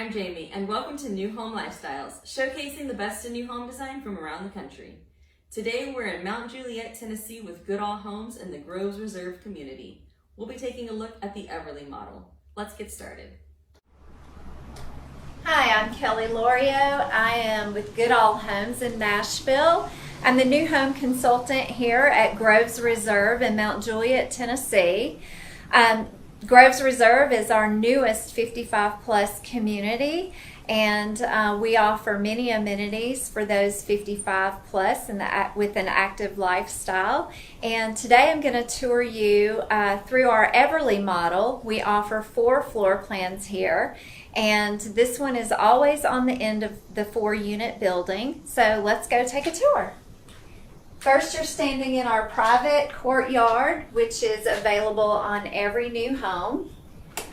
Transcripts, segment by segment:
I'm Jamie, and welcome to New Home Lifestyles, showcasing the best in new home design from around the country. Today, we're in Mount Juliet, Tennessee with Goodall Homes in the Groves Reserve community. We'll be taking a look at the Everleigh model. Let's get started. Hi, I'm Kelly Lorio. I am with Goodall Homes in Nashville. I'm the new home consultant here at Groves Reserve in Mount Juliet, Tennessee. Groves Reserve is our newest 55 plus community, and we offer many amenities for those 55 plus with an active lifestyle. And today I'm going to tour you through our Everleigh model. We offer 4 floor plans here, and this one is always on the end of the 4-unit building. So let's go take a tour. First, you're standing in our private courtyard, which is available on every new home.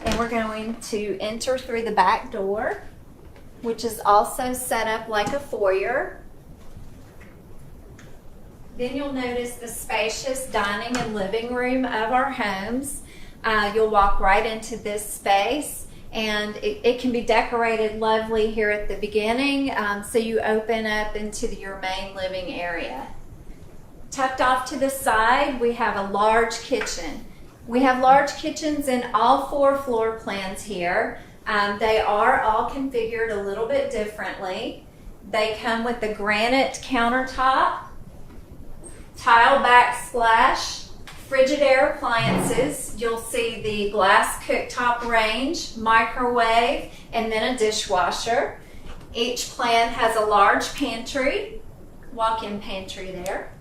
And we're going to enter through the back door, which is also set up like a foyer. Then you'll notice the spacious dining and living room of our homes. You'll walk right into this space, and it can be decorated lovely here at the beginning, so you open up into your main living area. Tucked off to the side, we have a large kitchen. We have large kitchens in all 4 floor plans here. They are all configured a little bit differently. They come with the granite countertop, tile backsplash, Frigidaire appliances. You'll see the glass cooktop range, microwave, and then a dishwasher. Each plan has a large pantry, walk-in pantry there.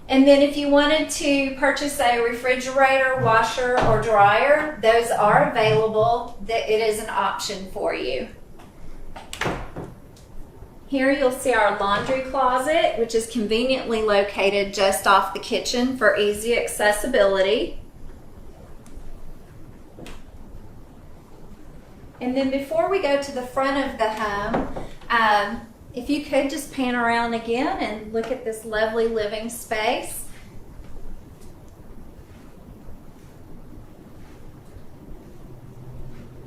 And then if you wanted to purchase a refrigerator, washer, or dryer, those are available. It is an option for you. Here you'll see our laundry closet, which is conveniently located just off the kitchen for easy accessibility. And then before we go to the front of the home, if you could just pan around again and look at this lovely living space.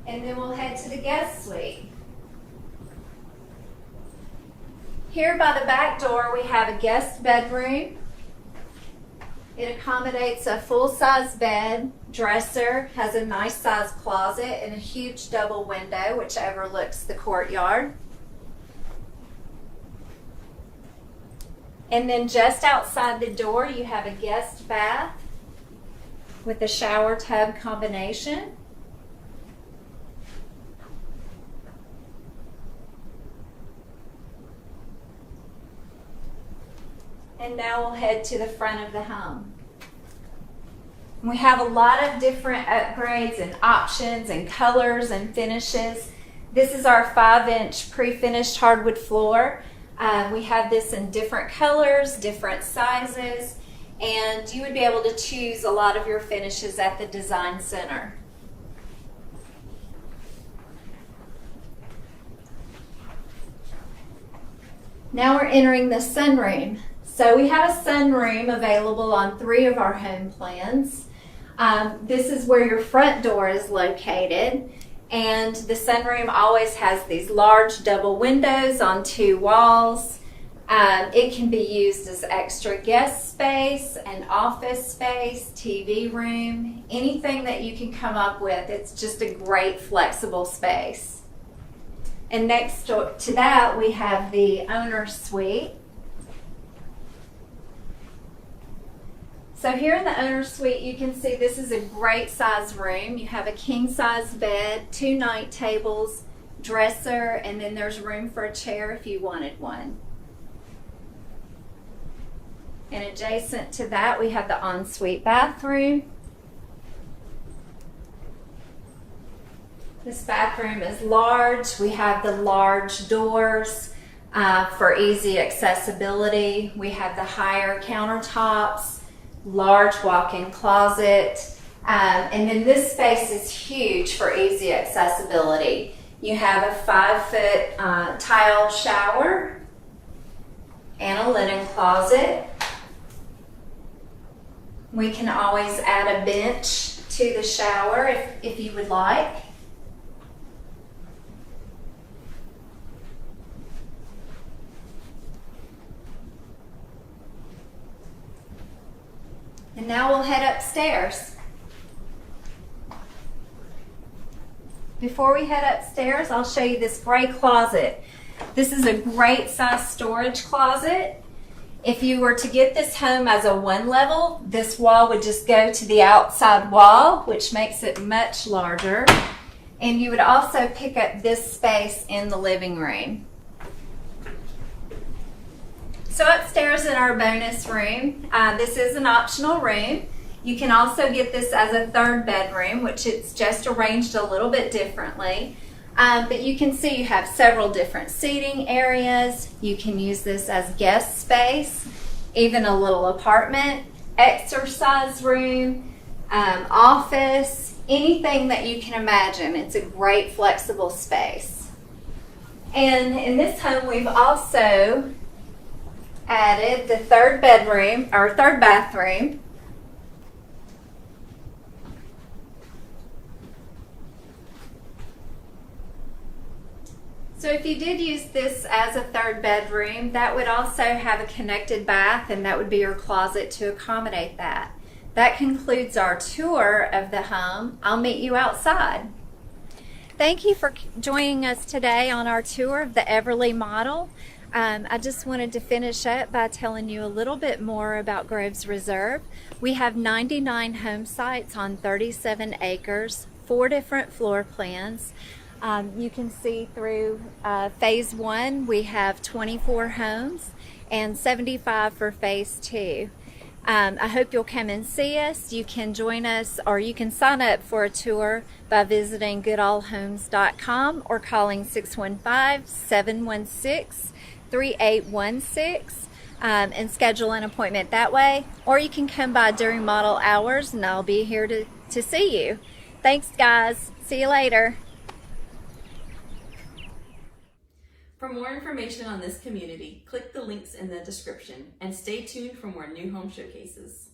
And then we'll head to the guest suite. Here by the back door we have a guest bedroom. It accommodates a full-size bed, dresser, has a nice size closet, and a huge double window which overlooks the courtyard. And then just outside the door, you have a guest bath with a shower tub combination. And now we'll head to the front of the home. We have a lot of different upgrades and options and colors and finishes. This is our 5-inch pre-finished hardwood floor. We have this in different colors, different sizes, and you would be able to choose a lot of your finishes at the design center. Now we're entering the sunroom. So we have a sunroom available on 3 of our home plans. This is where your front door is located. And the sunroom always has these large double windows on 2 walls. It can be used as extra guest space, an office space, TV room, anything that you can come up with. It's just a great flexible space. And next to that we have the owner's suite. So here in the owner's suite, you can see this is a great size room. You have a king size bed, 2 night tables, dresser, and then there's room for a chair if you wanted one. And adjacent to that, we have the ensuite bathroom. This bathroom is large. We have the large doors for easy accessibility. We have the higher countertops, large walk-in closet, and then this space is huge for easy accessibility. You have a 5-foot tile shower and a linen closet. We can always add a bench to the shower if you would like. And now we'll head upstairs. Before we head upstairs, I'll show you this gray closet. This is a great size storage closet. If you were to get this home as a one level, this wall would just go to the outside wall, which makes it much larger. And you would also pick up this space in the living room. So upstairs in our bonus room, this is an optional room. You can also get this as a third bedroom, which it's just arranged a little bit differently. But you can see you have several different seating areas. You can use this as guest space, even a little apartment, exercise room, office, anything that you can imagine. It's a great flexible space. And in this home, we've also added the third bedroom, or third bathroom. So if you did use this as a third bedroom, that would also have a connected bath, and that would be your closet to accommodate that. That concludes our tour of the home. I'll meet you outside. Thank you for joining us today on our tour of the Everleigh model. I just wanted to finish up by telling you a little bit more about Groves Reserve. We have 99 home sites on 37 acres, 4 different floor plans. You can see through phase 1 we have 24 homes and 75 for phase 2. I hope you'll come and see us. You can join us, or you can sign up for a tour by visiting goodallhomes.com or calling 615-716-3816 and schedule an appointment that way. Or you can come by during model hours and I'll be here to see you. Thanks guys. See you later. For more information on this community, click the links in the description and stay tuned for more new home showcases.